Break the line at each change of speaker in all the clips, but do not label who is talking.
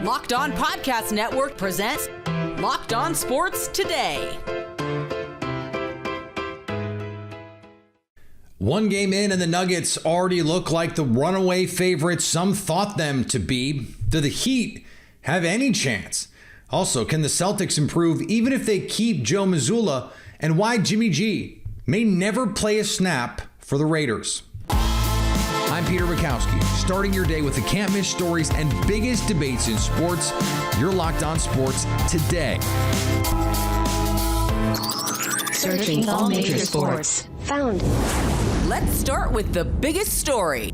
Locked On Podcast Network presents Locked On Sports Today.
One game in and the Nuggets already look like the runaway favorites some thought them to be. Do the Heat have any chance? Also, can the Celtics improve even if they keep Joe Mazzulla? And why Jimmy G may never play a snap for the Raiders. I'm Peter Bukowski, starting your day with the can't-miss stories and biggest debates in sports. You're Locked On Sports Today.
Searching all major sports. Found.
Let's start with the biggest story.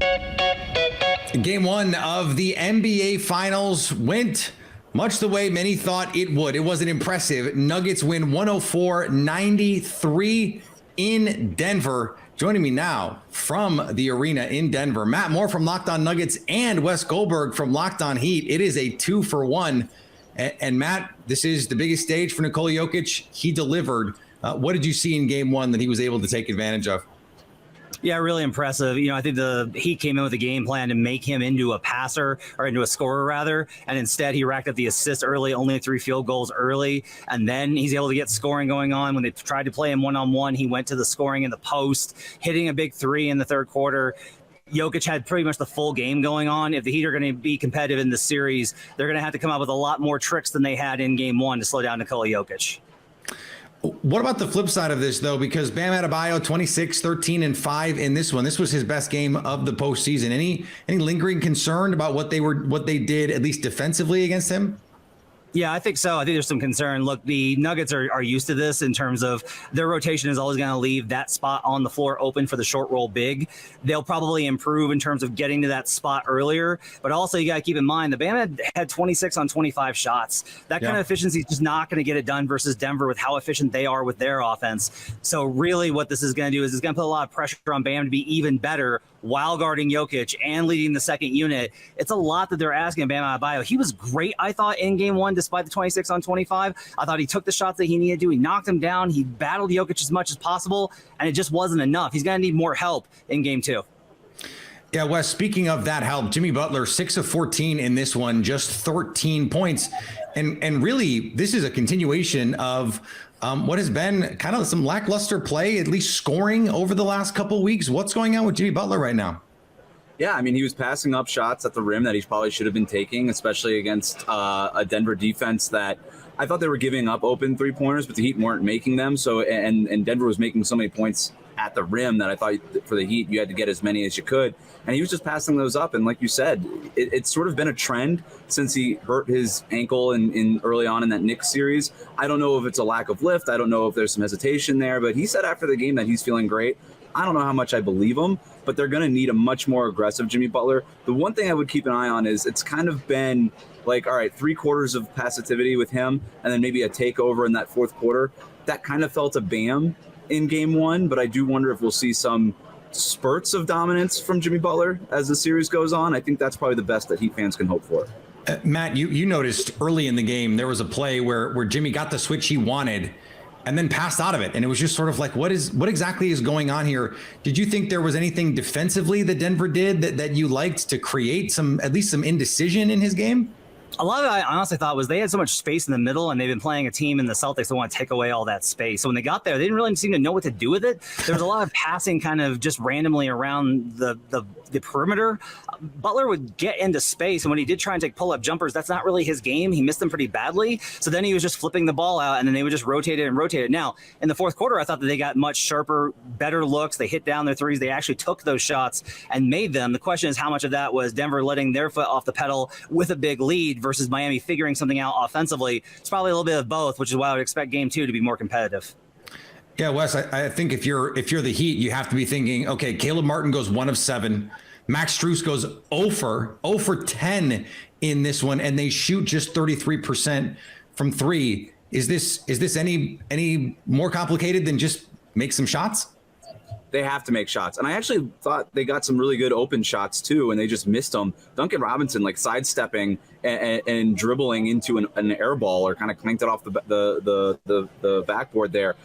Game one of the NBA Finals went much the way many thought it would. It was an impressive Nuggets win 104-93 in Denver. Joining me now from the arena in Denver, Matt Moore from Locked On Nuggets and Wes Goldberg from Locked On Heat. It is a 2-for-1. And Matt, this is the biggest stage for Nikola Jokic. He delivered. What did you see in game one that he was able to take advantage of?
Yeah, really impressive. I think the Heat came in with a game plan to make him into a passer, or into a scorer rather, and instead he racked up the assist early, only 3 field goals early, and then he's able to get scoring going on. When they tried to play him one-on-one, he went to the scoring in the post, hitting a big 3 in the third quarter. Jokic had pretty much the full game going on. If the Heat are going to be competitive in this series, they're going to have to come up with a lot more tricks than they had in game one to slow down Nikola Jokic.
What about the flip side of this, though? Because Bam Adebayo, 26, 13, and 5 in this one. This was his best game of the postseason. Any lingering concern about what they did, at least defensively, against him?
Yeah, I think so. I think there's some concern. Look, the Nuggets are used to this in terms of their rotation is always going to leave that spot on the floor open for the short roll big. They'll probably improve in terms of getting to that spot earlier. But also, you got to keep in mind, the Bam had 26 on 25 shots. That kind of efficiency is just not going to get it done versus Denver with how efficient they are with their offense. So really what this is going to do is it's going to put a lot of pressure on Bam to be even better while guarding Jokic and leading the second unit. It's a lot that they're asking Bam Adebayo. He was great, I thought, in game one, despite the 26 on 25. I thought he took the shots that he needed to. He knocked him down. He battled Jokic as much as possible, and it just wasn't enough. He's going to need more help in game two.
Yeah, Wes, speaking of that help, Jimmy Butler, 6 of 14 in this one, just 13 points. And really, this is a continuation of what has been kind of some lackluster play, at least scoring over the last couple of weeks. What's going on with Jimmy Butler right now?
Yeah, I mean, he was passing up shots at the rim that he probably should have been taking, especially against a Denver defense that I thought they were giving up open 3-pointers, but the Heat weren't making them. So, and Denver was making so many points at the rim that I thought for the Heat, you had to get as many as you could. And he was just passing those up. And like you said, it's sort of been a trend since he hurt his ankle in early on in that Knicks series. I don't know if it's a lack of lift. I don't know if there's some hesitation there, but he said after the game that he's feeling great. I don't know how much I believe him, but they're going to need a much more aggressive Jimmy Butler. The one thing I would keep an eye on is it's kind of been like, all right, 3/4 of passivity with him, and then maybe a takeover in that fourth quarter. That kind of felt a Bam in game one, but I do wonder if we'll see some spurts of dominance from Jimmy Butler as the series goes on. I think that's probably the best that Heat fans can hope for.
Matt, you noticed early in the game, there was a play where Jimmy got the switch he wanted and then passed out of it. And it was just sort of like, what exactly is going on here? Did you think there was anything defensively that Denver did that you liked to create at least some indecision in his game?
A lot of it, I honestly thought, was they had so much space in the middle, and they've been playing a team in the Celtics that want to take away all that space. So when they got there, they didn't really seem to know what to do with it. There was a lot of passing kind of just randomly around the perimeter. Butler would get into space, and when he did try and take pull-up jumpers, that's not really his game. He missed them pretty badly. So then he was just flipping the ball out, and then they would just rotate it and rotate it. Now, in the fourth quarter, I thought that they got much sharper, better looks. They hit down their threes. They actually took those shots and made them. The question is how much of that was Denver letting their foot off the pedal with a big lead versus Miami figuring something out offensively. It's probably a little bit of both, which is why I would expect game two to be more competitive.
Yeah, Wes, I think if you're the Heat, you have to be thinking, okay, Caleb Martin goes 1 of 7. Max Strus goes 0 for 10 in this one, and they shoot just 33% from 3. Is this any more complicated than just make some shots?
They have to make shots. And I actually thought they got some really good open shots too, and they just missed them. Duncan Robinson like sidestepping and dribbling into an air ball, or kind of clanked it off the backboard there.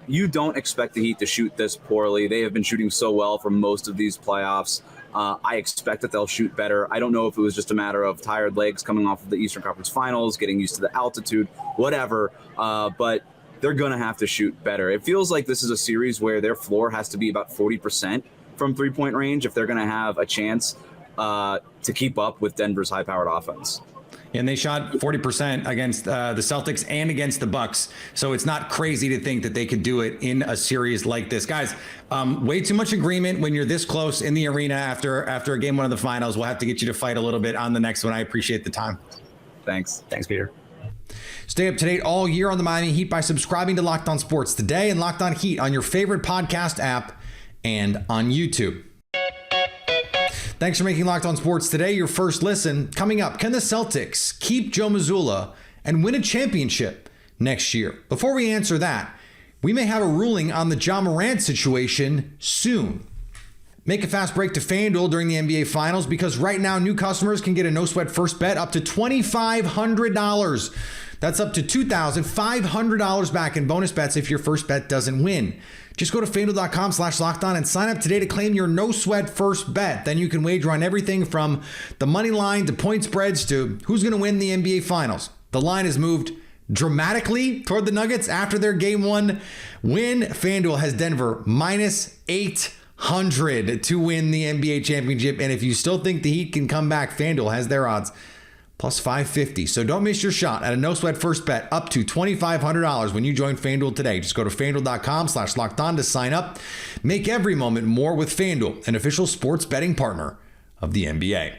You don't expect the Heat to shoot this poorly. They have been shooting so well for most of these playoffs. I expect that they'll shoot better. I don't know if it was just a matter of tired legs coming off of the Eastern Conference Finals, getting used to the altitude, whatever. But they're going to have to shoot better. It feels like this is a series where their floor has to be about 40% from three-point range if they're going to have a chance to keep up with Denver's high-powered offense.
And they shot 40% against the Celtics and against the Bucks. So it's not crazy to think that they could do it in a series like this. Guys, way too much agreement when you're this close in the arena after a game one of the finals. We'll have to get you to fight a little bit on the next one. I appreciate the time.
Thanks.
Thanks, Peter.
Stay up to date all year on the Miami Heat by subscribing to Locked On Sports Today and Locked On Heat on your favorite podcast app and on YouTube. Thanks for making Locked On Sports Today your first listen. Coming up, can the Celtics keep Joe Mazzulla and win a championship next year? Before we answer that, we may have a ruling on the Ja Morant situation soon. Make a fast break to FanDuel during the NBA Finals because right now new customers can get a no-sweat first bet up to $2,500. That's up to $2,500 back in bonus bets if your first bet doesn't win. Just go to FanDuel.com/lockedon and sign up today to claim your no-sweat first bet. Then you can wager on everything from the money line to point spreads to who's going to win the NBA Finals. The line has moved dramatically toward the Nuggets after their Game 1 win. FanDuel has Denver minus 800 to win the NBA championship. And if you still think the Heat can come back, FanDuel has their odds plus 550. So don't miss your shot at a no-sweat first bet up to $2,500 when you join FanDuel today. Just go to FanDuel.com/lockedon to sign up. Make every moment more with FanDuel, an official sports betting partner of the NBA.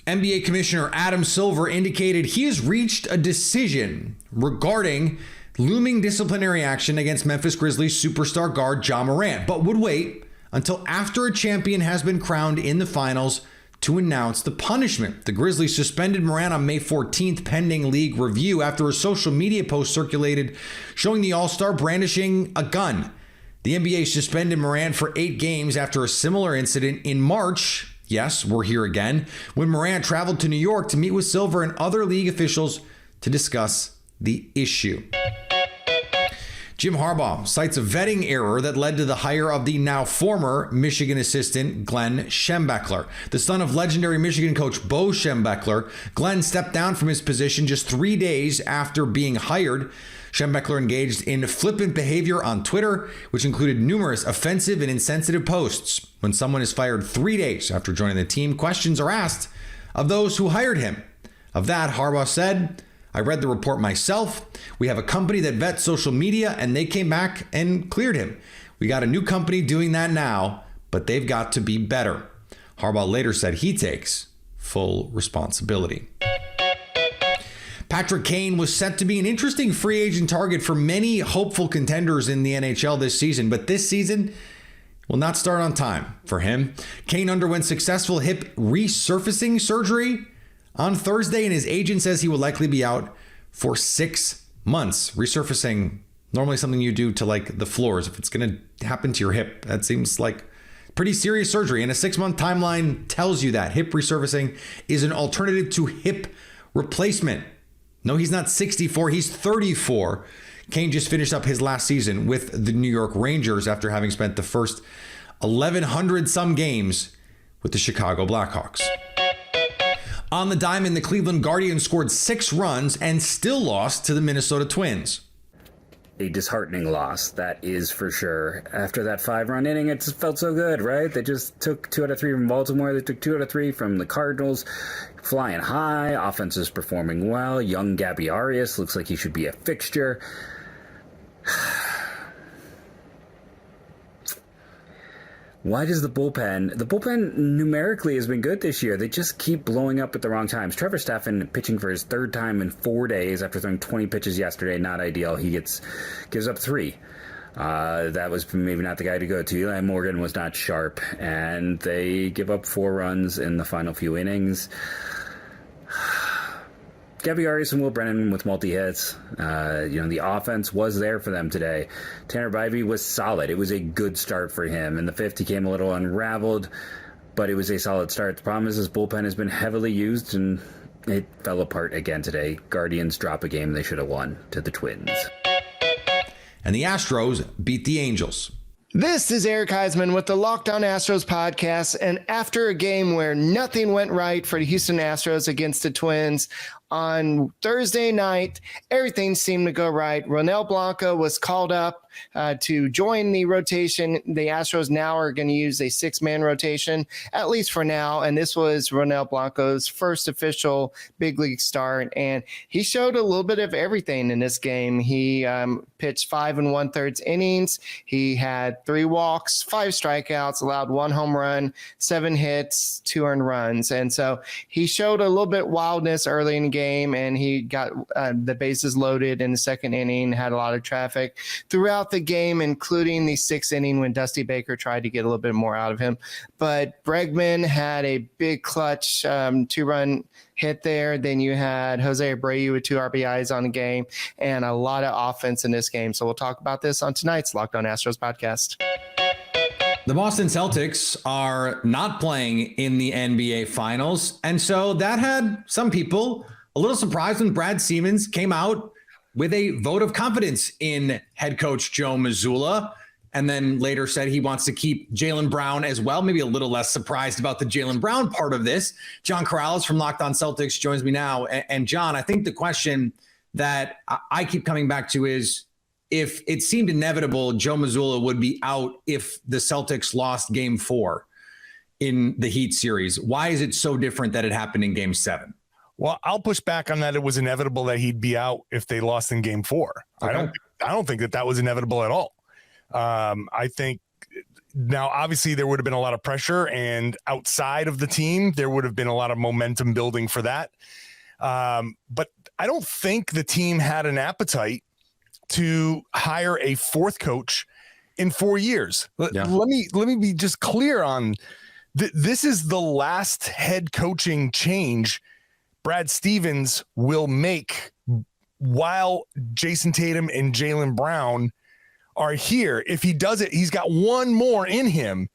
NBA Commissioner Adam Silver indicated he has reached a decision regarding looming disciplinary action against Memphis Grizzlies superstar guard Ja Morant, but would wait until after a champion has been crowned in the finals to announce the punishment. The Grizzlies suspended Morant on May 14th pending league review after a social media post circulated showing the All-Star brandishing a gun. The NBA suspended Morant for 8 games after a similar incident in March. Yes, we're here again, when Morant traveled to New York to meet with Silver and other league officials to discuss the issue. Jim Harbaugh cites a vetting error that led to the hire of the now former Michigan assistant Glen Schembechler. The son of legendary Michigan coach Bo Schembechler, Glen stepped down from his position just 3 days after being hired. Schembechler engaged in flippant behavior on Twitter, which included numerous offensive and insensitive posts. When someone is fired 3 days after joining the team, questions are asked of those who hired him. Of that, Harbaugh said, "I read the report myself. We have a company that vets social media, and they came back and cleared him. We got a new company doing that now, but they've got to be better." Harbaugh later said he takes full responsibility. Patrick Kane was set to be an interesting free agent target for many hopeful contenders in the NHL this season, but this season will not start on time for him. Kane underwent successful hip resurfacing surgery on Thursday, and his agent says he will likely be out for 6 months. Resurfacing, normally something you do to like the floors. If it's going to happen to your hip, that seems like pretty serious surgery. And a 6-month timeline tells you that hip resurfacing is an alternative to hip replacement. No, he's not 64, he's 34. Kane just finished up his last season with the New York Rangers after having spent the first 1,100 some games with the Chicago Blackhawks. On the diamond, the Cleveland Guardians scored 6 runs and still lost to the Minnesota Twins.
A disheartening loss, that is for sure. After that 5-run inning, it just felt so good, right? They just took 2 out of 3 from Baltimore. They took 2 out of 3 from the Cardinals. Flying high, offense is performing well. Young Gabby Arias looks like he should be a fixture. Why does the bullpen numerically has been good this year. They just keep blowing up at the wrong times. Trevor Stephan pitching for his 3rd time in 4 days after throwing 20 pitches yesterday. Not ideal. He gives up 3. That was maybe not the guy to go to. Eli Morgan was not sharp, and they give up 4 runs in the final few innings. Gabby Arias and Will Brennan with multi-hits. The offense was there for them today. Tanner Bybee was solid. It was a good start for him. In the 5th, he came a little unraveled, but it was a solid start. The problem is his bullpen has been heavily used, and it fell apart again today. Guardians drop a game they should have won to the Twins.
And the Astros beat the Angels.
This is Eric Heisman with the Locked On Astros podcast. And after a game where nothing went right for the Houston Astros against the Twins, on Thursday night, everything seemed to go right. Ronel Blanco was called up to join the rotation. The Astros now are going to use a 6-man rotation, at least for now. And this was Ronel Blanco's first official big league start. And he showed a little bit of everything in this game. He pitched 5 1/3 innings. He had 3 walks, 5 strikeouts, allowed 1 home run, 7 hits, 2 earned runs. And so he showed a little bit wildness early in the game, and he got the bases loaded in the second inning, had a lot of traffic throughout the game, including the 6th inning when Dusty Baker tried to get a little bit more out of him. But Bregman had a big clutch 2-run hit there. Then you had Jose Abreu with 2 RBIs on the game and a lot of offense in this game. So we'll talk about this on tonight's Locked On Astros podcast.
The Boston Celtics are not playing in the NBA Finals, and so that had some people a little surprised when Brad Stevens came out with a vote of confidence in head coach Joe Mazzulla, and then later said he wants to keep Jaylen Brown as well. Maybe a little less surprised about the Jaylen Brown part of this. John Corrales from Locked On Celtics joins me now. And John, I think the question that I keep coming back to is, if it seemed inevitable Joe Mazzulla would be out if the Celtics lost Game 4 in the Heat series, why is it so different that it happened in Game 7?
Well, I'll push back on that. It was inevitable that he'd be out if they lost in Game 4. Okay. I don't think that was inevitable at all. I think now, obviously, there would have been a lot of pressure, and outside of the team, there would have been a lot of momentum building for that. But I don't think the team had an appetite to hire a 4th coach in 4 years.
Yeah.
Let me be just clear on this is the last head coaching change Brad Stevens will make while Jason Tatum and Jaylen Brown are here. If he does it, he's got one more in him.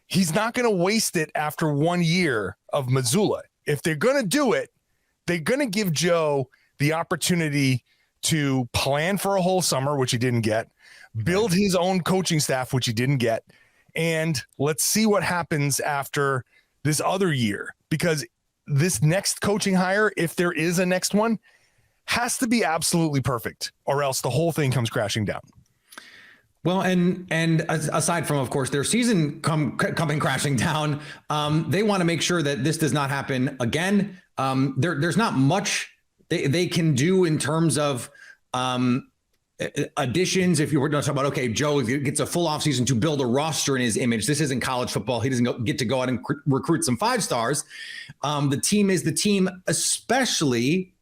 He's not going to waste it after 1 year of Mazzulla. If they're going to do it, they're going to give Joe the opportunity to plan for a whole summer, which he didn't get, build his own coaching staff, which he didn't get, and let's see what happens after this other year, because this next coaching hire, if there is a next one, has to be absolutely perfect, or else the whole thing comes crashing down.
Well, and aside from, of course, their season coming crashing down, they want to make sure that this does not happen again. There's not much they can do in terms of additions. If you were to talk about, okay, Joe gets a full offseason to build a roster in his image. This isn't college football. He doesn't get to go out and recruit some 5-stars. The team is the team, especially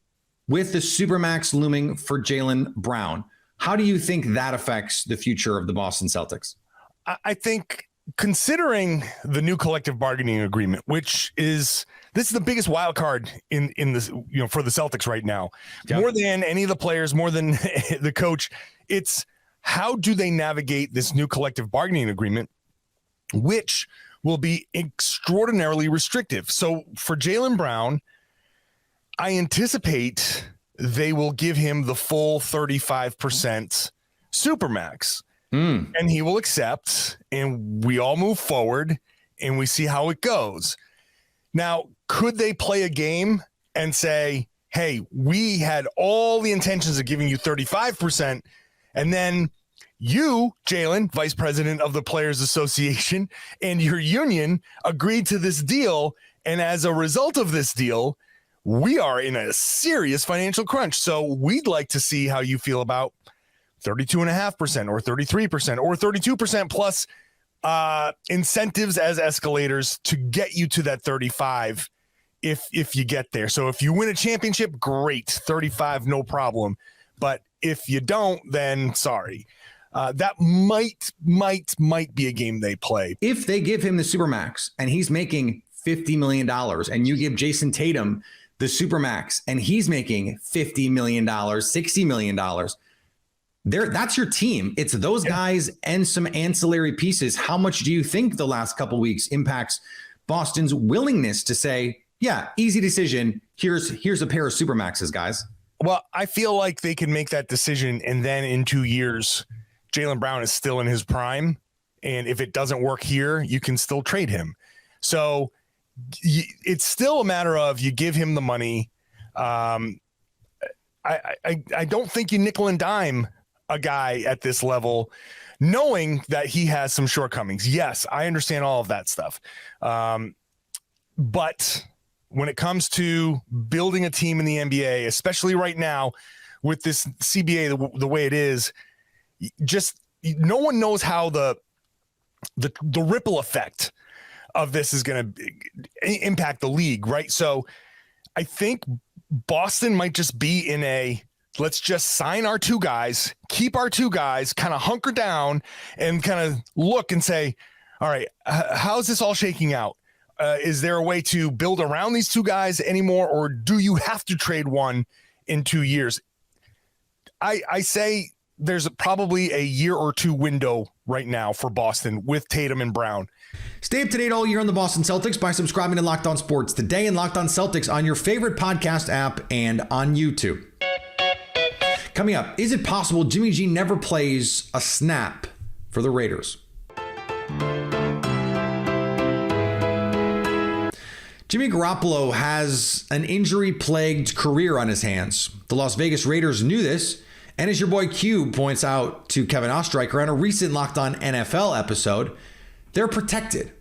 with the Supermax looming for Jaylen Brown. How do you think that affects the future of the Boston Celtics?
I think, considering the new collective bargaining agreement, this is the biggest wild card in this, for the Celtics right now, more than any of the players, more than the coach. It's how do they navigate this new collective bargaining agreement, which will be extraordinarily restrictive. So for Jaylen Brown, I anticipate they will give him the full 35% Supermax. And he will accept, and we all move forward, and we see how it goes. Now, could they play a game and say, hey, we had all the intentions of giving you 35%, and then you, Jaylen, vice president of the Players Association, and your union agreed to this deal, and as a result of this deal, we are in a serious financial crunch. So we'd like to see how you feel about 32.5% or 33% or 32% plus incentives as escalators to get you to that 35 if you get there. So if you win a championship, great, 35, no problem. But if you don't, then sorry. That might be a game they play.
If they give him the Supermax and he's making $50 million, and you give Jason Tatum the Supermax and he's making $50 million, $60 million, that's your team. It's those guys and some ancillary pieces. How much do you think the last couple of weeks impacts Boston's willingness to say, yeah, easy decision. Here's a pair of Supermaxes, guys?
Well, I feel like they can make that decision, and then in 2 years, Jaylen Brown is still in his prime, And if it doesn't work here, you can still trade him. So it's still a matter of you give him the money. I don't think you nickel and dime a guy at this level, knowing that he has some shortcomings. Yes, I understand all of that stuff. But when it comes to building a team in the NBA, especially right now with this CBA the way it is, just no one knows how the ripple effect of this is going to impact the league, right? So I think Boston might just be in a let's just sign our two guys, keep our two guys, kind of hunker down and kind of look and say, all right, how's this all shaking out? Is there a way to build around these two guys anymore, or do you have to trade one in 2 years? I say there's probably a year or two window right now for Boston with Tatum and Brown.
Stay up to date all year on the Boston Celtics by subscribing to Locked On Sports Today and Locked On Celtics on your favorite podcast app and on YouTube. Coming up, is it possible Jimmy G never plays a snap for the Raiders? Jimmy Garoppolo has an injury-plagued career on his hands. The Las Vegas Raiders knew this, and as your boy Q points out to Kevin Ostreicher on a recent Locked On NFL episode, they're protected.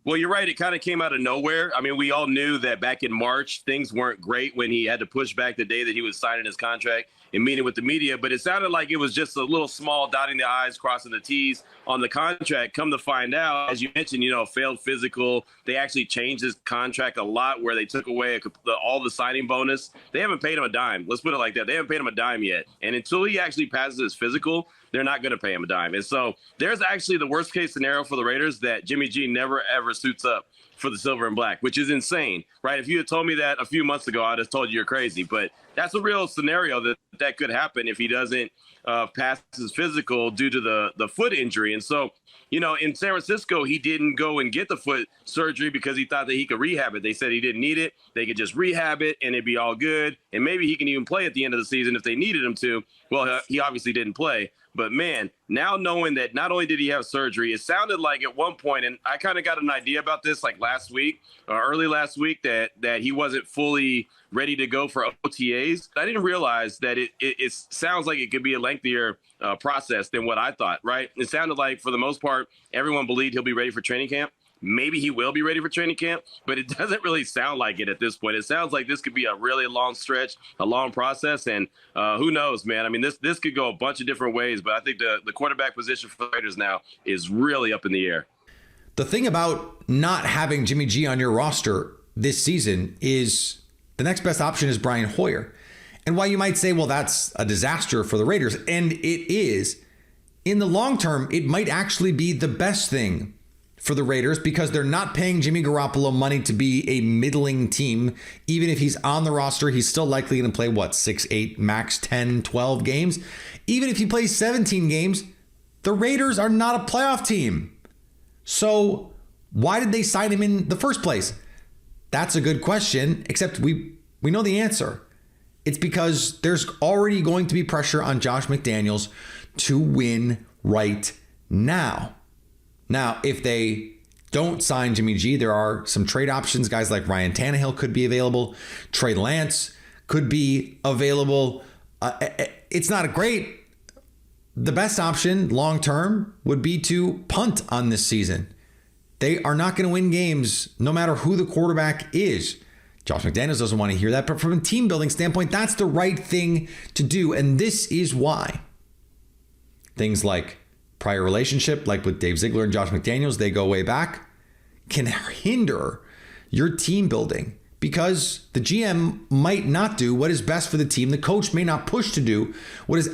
Well, you're right. It kind of came out of nowhere. I mean, we all knew that back in March, things weren't great when he had to push back the day that he was signing his contract and meeting with the media. But it sounded like it was just a little small dotting the I's, crossing the T's on the contract. Come to find out, as you mentioned, failed physical. They actually changed his contract a lot where they took away all the signing bonus. They haven't paid him a dime. Let's put it like that. They haven't paid him a dime yet. And until he actually passes his physical, they're not going to pay him a dime. And so there's actually the worst case scenario for the Raiders that Jimmy G never, ever suits up for the silver and black, which is insane, right? If you had told me that a few months ago, I'd have told you you're crazy. But that's a real scenario that could happen if he doesn't pass his physical due to the foot injury. And so, in San Francisco, he didn't go and get the foot surgery because he thought that he could rehab it. They said he didn't need it. They could just rehab it and it'd be all good. And maybe he can even play at the end of the season if they needed him to. Well, he obviously didn't play. But, man, now knowing that not only did he have surgery, it sounded like at one point, and I kind of got an idea about this like last week, early last week, that he wasn't fully ready to go for OTAs. I didn't realize that it sounds like it could be a lengthier process than what I thought, right? It sounded like, for the most part, everyone believed he'll be ready for training camp. Maybe he will be ready for training camp, but it doesn't really sound like it at this point. It sounds like this could be a really long stretch, a long process, and who knows, man? I mean, this could go a bunch of different ways, but I think the quarterback position for the Raiders now is really up in the air.
The thing about not having Jimmy G on your roster this season is the next best option is Brian Hoyer. And while you might say, well, that's a disaster for the Raiders, and it is, in the long term, it might actually be the best thing for the Raiders because they're not paying Jimmy Garoppolo money to be a middling team. Even if he's on the roster, he's still likely going to play, 6, 8, max 10, 12 games. Even if he plays 17 games, the Raiders are not a playoff team. So why did they sign him in the first place? That's a good question, except we know the answer. It's because there's already going to be pressure on Josh McDaniels to win right now. Now, if they don't sign Jimmy G, there are some trade options. Guys like Ryan Tannehill could be available. Trey Lance could be available. It's not great. The best option long-term would be to punt on this season. They are not going to win games no matter who the quarterback is. Josh McDaniels doesn't want to hear that, but from a team building standpoint, that's the right thing to do. And this is why things like prior relationship, like with Dave Ziegler and Josh McDaniels, they go way back, can hinder your team building because the GM might not do what is best for the team. The coach may not push to do what is